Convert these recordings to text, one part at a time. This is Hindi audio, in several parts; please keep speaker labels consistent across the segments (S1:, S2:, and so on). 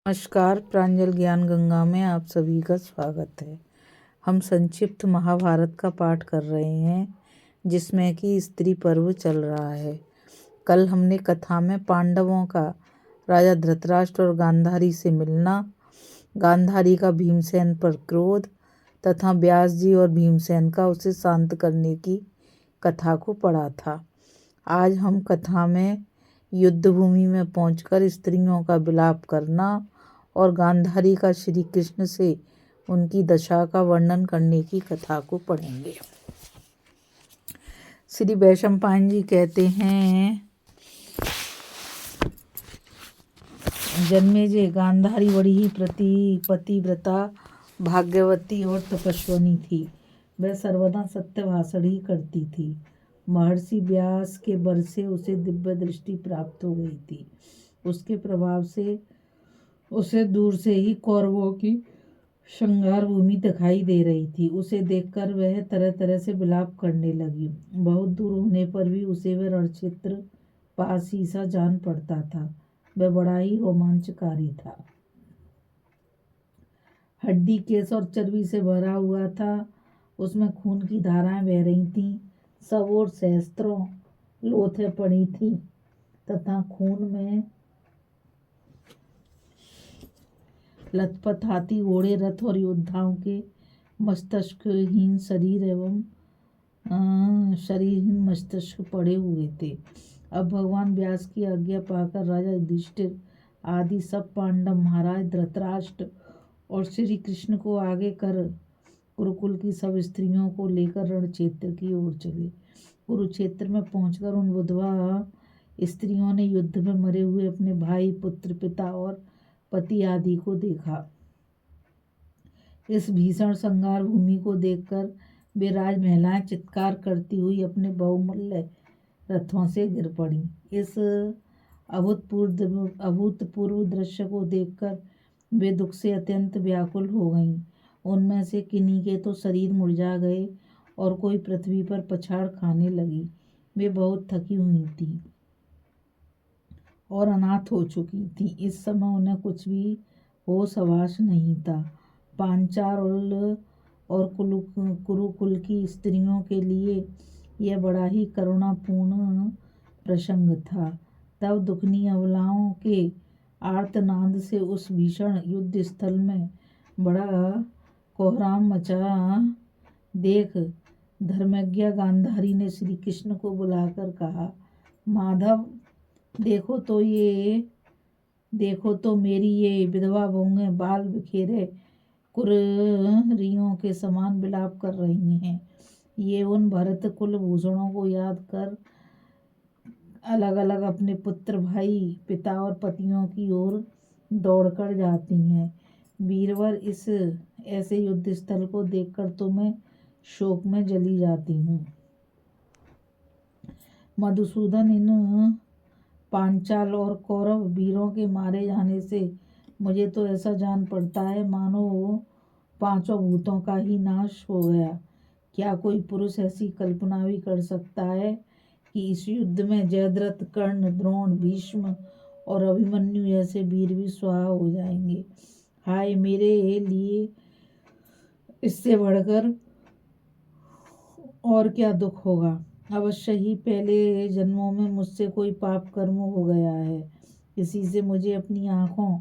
S1: नमस्कार, प्रांजल ज्ञान गंगा में आप सभी का स्वागत है। हम संक्षिप्त महाभारत का पाठ कर रहे हैं, जिसमें कि स्त्री पर्व चल रहा है। कल हमने कथा में पांडवों का राजा धृतराष्ट्र और गांधारी से मिलना, गांधारी का भीमसेन पर क्रोध तथा व्यास जी और भीमसेन का उसे शांत करने की कथा को पढ़ा था। आज हम कथा में युद्ध भूमि में पहुंचकर स्त्रियों का विलाप करना और गांधारी का श्री कृष्ण से उनकी दशा का वर्णन करने की कथा को पढ़ेंगे। श्री वैशंपायन जी कहते हैं, जन्मेजय गांधारी बड़ी ही पतिव्रता, भाग्यवती और तपस्विनी थी। वह सर्वदा सत्य भाषण ही करती थी। महर्षि व्यास के वर से उसे दिव्य दृष्टि प्राप्त हो गई थी। उसके प्रभाव से उसे दूर से ही कौरवों की संहार भूमि दिखाई दे रही थी। उसे देखकर वह तरह तरह से विलाप करने लगी। बहुत दूर होने पर भी उसे वह रणक्षेत्र पास ही सा जान पड़ता था। वह बड़ा ही रोमांचकारी था। हड्डी, केस और चर्बी से भरा हुआ था। उसमें खून की धाराएं बह रही थीं। सब ओर सहस्त्रों लोथें पड़ी थीं तथा खून में लथपथ हाथी, घोड़े, रथ और योद्धाओं के मस्तिष्कहीन शरीरहीन मस्तिष्क पड़े हुए थे। अब भगवान व्यास की आज्ञा पाकर राजा युधिष्ठिर आदि सब पांडव महाराज धृतराष्ट्र और श्री कृष्ण को आगे कर कुरुकुल की सब स्त्रियों को लेकर रणक्षेत्र की ओर चले। कुरुक्षेत्र में पहुंचकर उन विधवा स्त्रियों ने युद्ध में मरे हुए अपने भाई, पुत्र, पिता और पति आदि को देखा। इस भीषण संहार भूमि को देखकर वे राज महिलाएं चित्कार करती हुई अपने बहुमूल्य रथों से गिर पड़ी। इस अभूतपूर्व दृश्य को देखकर वे दुख से अत्यंत व्याकुल हो गईं। उनमें से किन्हीं के तो शरीर मुरझा गए और कोई पृथ्वी पर पछाड़ खाने लगी। वे बहुत थकी हुई थीं और अनाथ हो चुकी थी। इस समय उन्हें कुछ भी होश हवास नहीं था। पांचाल और कुरुकुल की स्त्रियों के लिए यह बड़ा ही करुणापूर्ण प्रसंग था। तब दुखनी अबलाओं के आर्तनाद से उस भीषण युद्ध स्थल में बड़ा कोहराम मचा देख धर्मज्ञा गांधारी ने श्री कृष्ण को बुलाकर कहा, माधव, देखो तो मेरी ये विधवा बहुएं बाल बिखेरे कुर्रियों के समान विलाप कर रही हैं। ये उन भरत कुल भूषणों को याद कर अलग अलग अपने पुत्र, भाई, पिता और पतियों की ओर दौड़कर जाती हैं। वीरवर, इस ऐसे युद्ध स्थल को देखकर तो मैं शोक में जली जाती हूँ। मधुसूदन, इन पांचाल और कौरव वीरों के मारे जाने से मुझे तो ऐसा जान पड़ता है मानो पांचों भूतों का ही नाश हो गया। क्या कोई पुरुष ऐसी कल्पना भी कर सकता है कि इस युद्ध में जयद्रथ, कर्ण, द्रोण, भीष्म और अभिमन्यु जैसे वीर भी स्वाहा हो जाएंगे? हाय, मेरे लिए इससे बढ़कर और क्या दुख होगा। अवश्य ही पहले जन्मों में मुझसे कोई पाप कर्म हो गया है। इसी से मुझे अपनी आँखों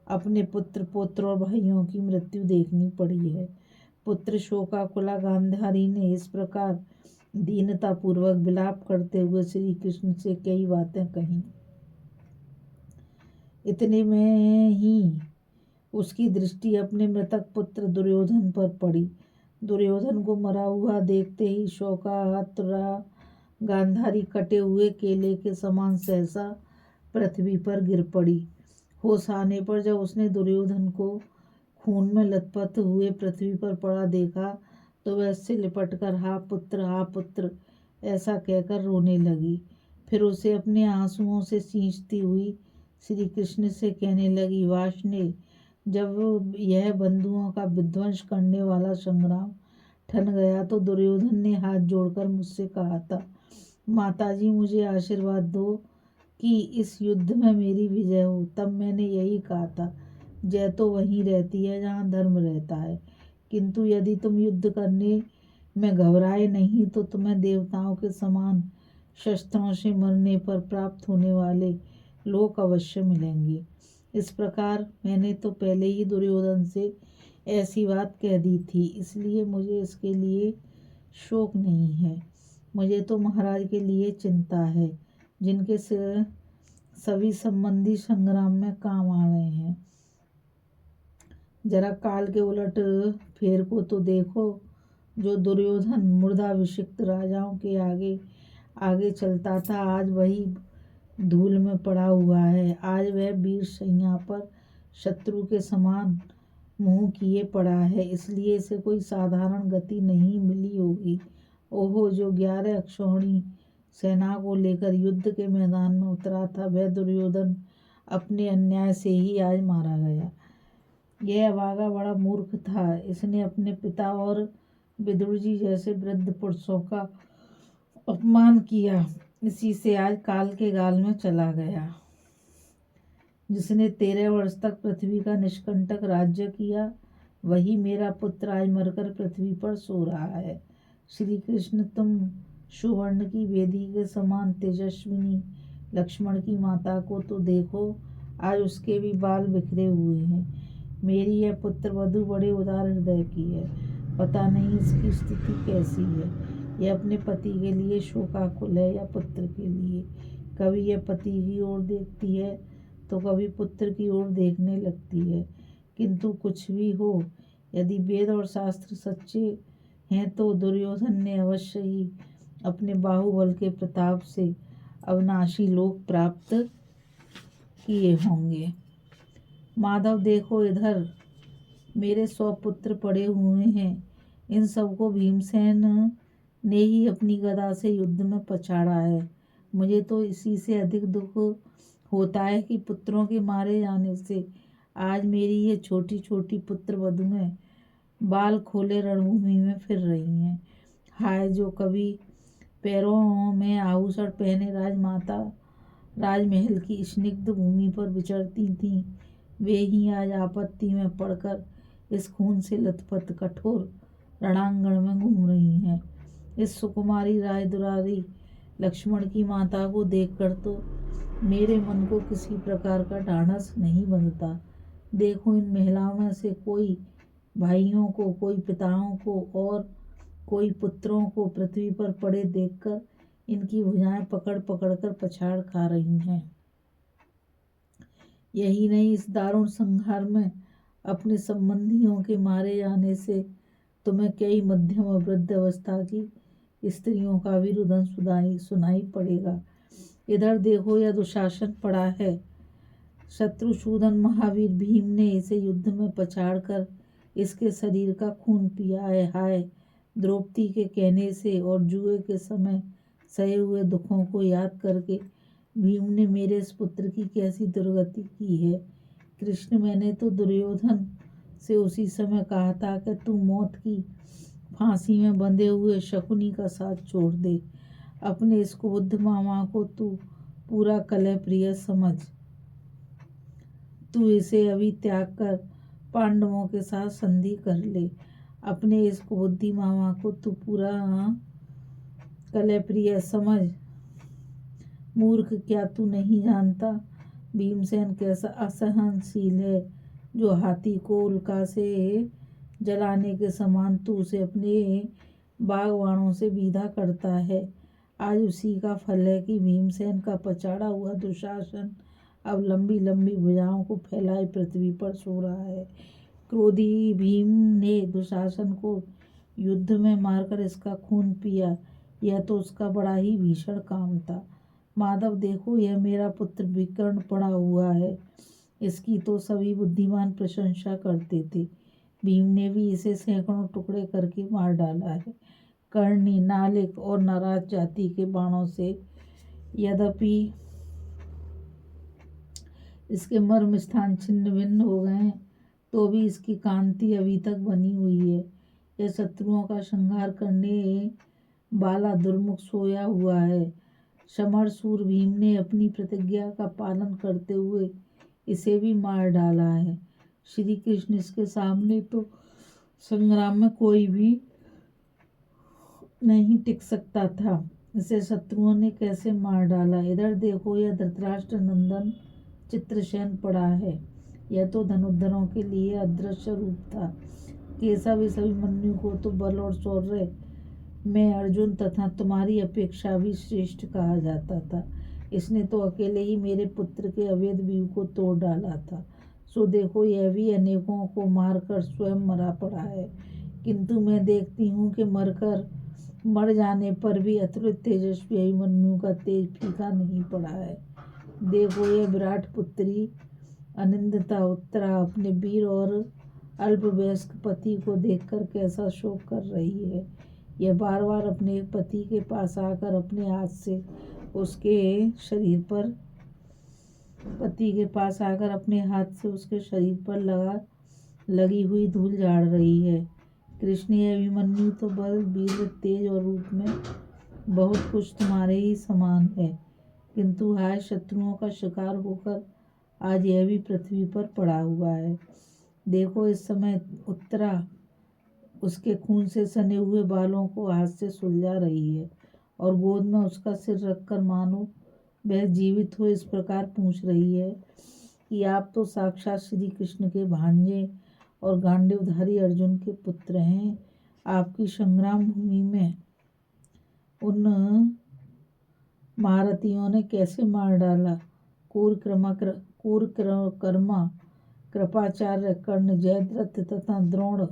S1: अपने पुत्र, पौत्र और भाइयों की मृत्यु देखनी पड़ी है। पुत्र शोकाकुला गांधारी ने इस प्रकार दीनतापूर्वक विलाप करते हुए श्री कृष्ण से कई बातें कही। इतने में ही उसकी दृष्टि अपने मृतक पुत्र दुर्योधन पर पड़ी। दुर्योधन को मरा हुआ देखते ही शोकातुरा गांधारी कटे हुए केले के समान सहसा पृथ्वी पर गिर पड़ी। होश आने पर जब उसने दुर्योधन को खून में लथपथ हुए पृथ्वी पर पड़ा देखा तो वह उससे लिपटकर हा पुत्र ऐसा कहकर रोने लगी। फिर उसे अपने आंसुओं से सींचती हुई श्री कृष्ण से कहने लगी, वाष्णेय, जब यह बंधुओं का विध्वंस करने वाला संग्राम ठन गया तो दुर्योधन ने हाथ जोड़कर मुझसे कहा था, माताजी, मुझे आशीर्वाद दो कि इस युद्ध में मेरी विजय हो। तब मैंने यही कहा था, जय तो वहीं रहती है जहाँ धर्म रहता है। किंतु यदि तुम युद्ध करने में घबराए नहीं तो तुम्हें देवताओं के समान शस्त्रों से मरने पर प्राप्त होने वाले लोक अवश्य मिलेंगे। इस प्रकार मैंने तो पहले ही दुर्योधन से ऐसी बात कह दी थी, इसलिए मुझे इसके लिए शोक नहीं है। मुझे तो महाराज के लिए चिंता है, जिनके सभी संबंधी संग्राम में काम आ गए हैं। जरा काल के उलट फेर को तो देखो। जो दुर्योधन मूर्धाभिषिक्त राजाओं के आगे आगे चलता था, आज वही धूल में पड़ा हुआ है। आज वह वीर सैया पर शत्रु के समान मुंह किए पड़ा है, इसलिए इसे कोई साधारण गति नहीं मिली होगी। ओहो, जो 11 अक्षौहिणी सेना को लेकर युद्ध के मैदान में उतरा था, वह दुर्योधन अपने अन्याय से ही आज मारा गया। यह अभागा बड़ा मूर्ख था। इसने अपने पिता और विदुर जी जैसे वृद्ध पुरुषों का अपमान किया, इसी से आज काल के गाल में चला गया। जिसने 13 वर्ष तक पृथ्वी का निष्कंटक राज्य किया, वही मेरा पुत्र आज मरकर पृथ्वी पर सो रहा है। श्री कृष्ण, तुम सुवर्ण की वेदी के समान तेजस्विनी लक्ष्मण की माता को तो देखो, आज उसके भी बाल बिखरे हुए हैं। मेरी यह पुत्र वधू बड़े उदार हृदय की है, पता नहीं इसकी स्थिति कैसी है। यह अपने पति के लिए शोकाकुल है या पुत्र के लिए। कभी यह पति की ओर देखती है तो कभी पुत्र की ओर देखने लगती है। किंतु कुछ भी हो, यदि वेद और शास्त्र सच्चे हैं तो दुर्योधन ने अवश्य ही अपने बाहुबल के प्रताप से अविनाशी लोक प्राप्त किए होंगे। माधव, देखो इधर, मेरे 100 पुत्र पड़े हुए हैं। इन सबको भीमसेन ने ही अपनी गदा से युद्ध में पछाड़ा है। मुझे तो इसी से अधिक दुख होता है कि पुत्रों के मारे जाने से आज मेरी ये छोटी छोटी पुत्र वधुएं बाल खोले रणभूमि में फिर रही हैं। हाय, जो कभी पैरों में आभूषण पहने राजमाता राजमहल की स्निग्ध भूमि पर विचरती थीं, वे ही आज आपत्ति में पड़कर इस खून से लथपथ कठोर रणांगण में घूम रही हैं। इस सुकुमारी राय दुलारी लक्ष्मण की माता को देखकर तो मेरे मन को किसी प्रकार का ढाढ़स नहीं बनता। देखो, इन महिलाओं में से कोई भाइयों को, कोई पिताओं को और कोई पुत्रों को पृथ्वी पर पड़े देखकर इनकी भुजाएं पकड़ पकड़ कर पछाड़ खा रही हैं। यही नहीं, इस दारुण संहार में अपने संबंधियों के मारे जाने से तुम्हें कई मध्यम और वृद्ध अवस्था की स्त्रियों का भी रुदन सुनाई पड़ेगा। इधर देखो, यह दुशासन पड़ा है। शत्रुसूदन महावीर भीम ने इसे युद्ध में पछाड़ कर इसके शरीर का खून पिया है। हाय, द्रौपदी के कहने से और जुए के समय सहे हुए दुखों को याद करके भीम ने मेरे इस पुत्र की कैसी दुर्गति की है। कृष्ण, मैंने तो दुर्योधन से उसी समय कहा था कि तू मौत की फांसी में बंधे हुए शकुनी का साथ छोड़ दे। अपने इस कुबुद्ध मामा को तू पूरा कलह प्रिय समझ। तू इसे अभी त्याग कर पांडवों के साथ संधि कर ले। अपने इस कुबुद्धि मामा को तू पूरा कलह प्रिय समझ। मूर्ख, क्या तू नहीं जानता भीमसेन कैसा असहनशील है, जो हाथी को उल्का से जलाने के समान तू उसे अपने बागवानों से विदा करता है। आज उसी का फल है कि भीमसेन का पछाड़ा हुआ दुशासन अब लंबी लंबी भुजाओं को फैलाए पृथ्वी पर सो रहा है। क्रोधी भीम ने दुशासन को युद्ध में मारकर इसका खून पिया, यह तो उसका बड़ा ही भीषण काम था। माधव, देखो, यह मेरा पुत्र विकर्ण पड़ा हुआ है। इसकी तो सभी बुद्धिमान प्रशंसा करते थे। भीम ने भी इसे सैकड़ों टुकड़े करके मार डाला है, कर्णी, नालिक और नराज जाति के बाणों से। यद्यपि इसके मर्म स्थान छिन्न भिन्न हो गए हैं, तो भी इसकी कांति अभी तक बनी हुई है। यह शत्रुओं का संहार करने वाला दुर्मुख सोया हुआ है। समरसूर भीम ने अपनी प्रतिज्ञा का पालन करते हुए इसे भी मार डाला है। श्री कृष्ण इसके सामने तो संग्राम में कोई भी नहीं टिक सकता था। इसे शत्रुओं ने कैसे मार डाला। इधर देखो, यह धृतराष्ट्र नंदन चित्रसेन पड़ा है। यह तो धनुर्धरों के लिए अदृश्य रूप था। केशव इस अभिमन्यु को तो बल और शौर्य में अर्जुन तथा तुम्हारी अपेक्षा भी श्रेष्ठ कहा जाता था। इसने तो अकेले ही मेरे पुत्र के अवैध व्यूह को तोड़ डाला था। सो देखो, यह भी अनेकों को मारकर स्वयं मरा पड़ा है, किंतु मैं देखती हूँ कि मर जाने पर भी अतुलित तेजस्वी अभिमन्यु का तेज फीका नहीं पड़ा है। देखो, यह विराट पुत्री अनिंदिता उत्तरा अपने वीर और अल्पवयस्क पति को देखकर कैसा शोक कर रही है। यह बार बार अपने पति के पास आकर अपने हाथ से उसके शरीर पर लगी हुई धूल झाड़ रही है। कृष्ण, यह अभिमन्यु तो बल, वीर, तेज और रूप में बहुत कुछ तुम्हारे ही समान है, किंतु हाय, शत्रुओं का शिकार होकर आज यह भी पृथ्वी पर पड़ा हुआ है। देखो, इस समय उत्तरा उसके खून से सने हुए बालों को हाथ से सुलझा रही है और गोद में उसका सिर रखकर मानो वह जीवित हो इस प्रकार पूछ रही है कि आप तो साक्षात श्री कृष्ण के भांजे और गांडीवधारी अर्जुन के पुत्र हैं। आपकी संग्राम भूमि में उन महारथियों ने कैसे मार डाला। कर्मा कृपाचार्य, कर्ण, जयद्रथ तथा द्रोण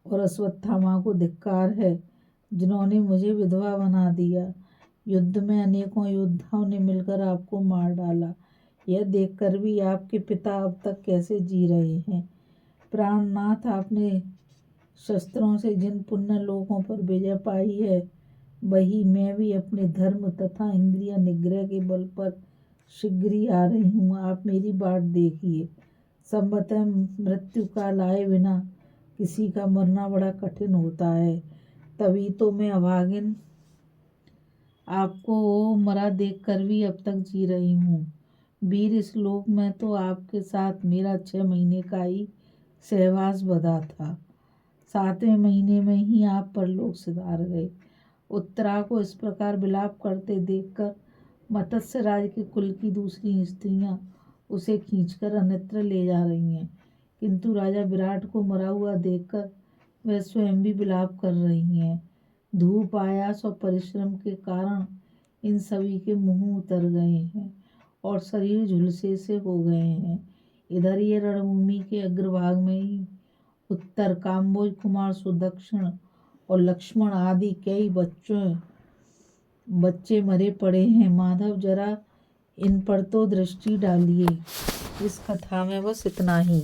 S1: और अश्वत्थामा को धिक्कार है, जिन्होंने मुझे विधवा बना दिया। युद्ध में अनेकों योद्धाओं ने मिलकर आपको मार डाला। यह देखकर भी आपके पिता अब तक कैसे जी रहे हैं। प्राणनाथ, आपने शस्त्रों से जिन पुण्य लोकों पर विजय पाई है, वही मैं भी अपने धर्म तथा इंद्रिय निग्रह के बल पर शीघ्र ही आ रही हूँ। आप मेरी बाट देखिए। संभवतः मृत्यु काल आए बिना किसी का मरना बड़ा कठिन होता है, तभी तो मैं अभागिन आपको मरा देखकर भी अब तक जी रही हूँ। वीर, इस लोक में तो आपके साथ मेरा 6 महीने का ही सहवास बधा था। 7वें महीने में ही आप परलोक सिधार गए। उत्तरा को इस प्रकार विलाप करते देखकर मत्स्य राज के कुल की दूसरी स्त्रियां उसे खींचकर अन्यत्र ले जा रही हैं, किंतु राजा विराट को मरा हुआ देखकर वह स्वयं भी विलाप कर रही हैं। धूप, आयास और परिश्रम के कारण इन सभी के मुंह उतर गए हैं और शरीर झुलसे से हो गए हैं। इधर ये रणभूमि के अग्रभाग में ही उत्तर काम्बोज कुमार सुदक्षिण और लक्ष्मण आदि कई बच्चे मरे पड़े हैं। माधव, जरा इन पर तो दृष्टि डालिए। इस कथा में बस इतना ही।